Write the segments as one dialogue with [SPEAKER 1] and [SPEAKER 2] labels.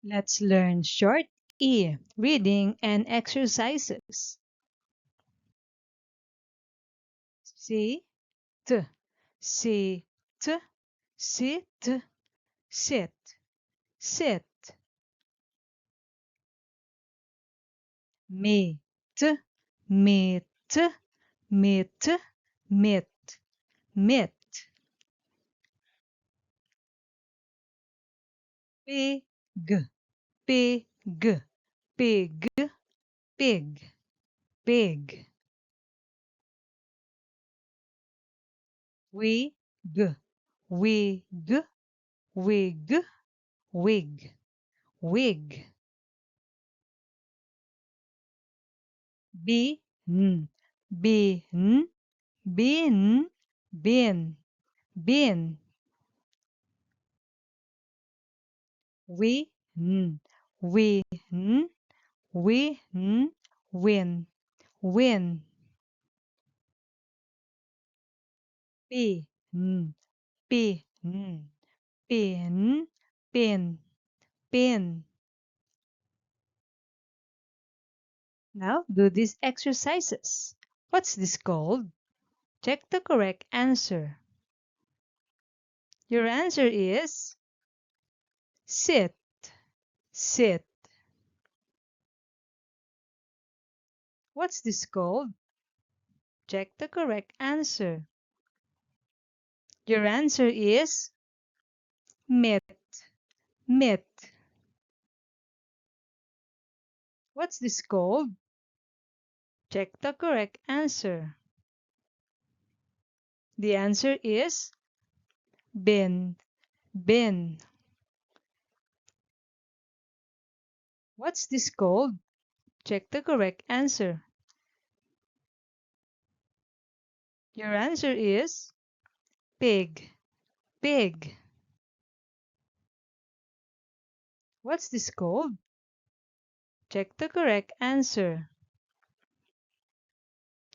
[SPEAKER 1] Let's learn short E reading and exercises. Sit, sit, sit, sit, sit. Meet, meet, meet, meet, meet. Pig, pig, pig, pig, pig. Wig, wig, wig, wig, wig. Bin, bin, bin, bin, bin. Win, win, win, win, win. Pin, pin, pin, pin, pin. Now do these exercises. What's this called? Check the correct answer. Your answer is sit, sit. What's this called? Check the correct answer. Your answer is mit, mit. What's this called? Check the correct answer. The answer is bin, bin. What's this called? Check the correct answer. Your answer is pig, pig. What's this called? Check the correct answer.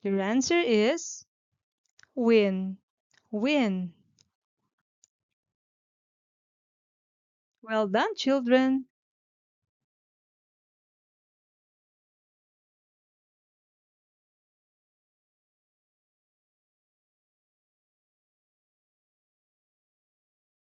[SPEAKER 1] Your answer is win, win. Well done, children.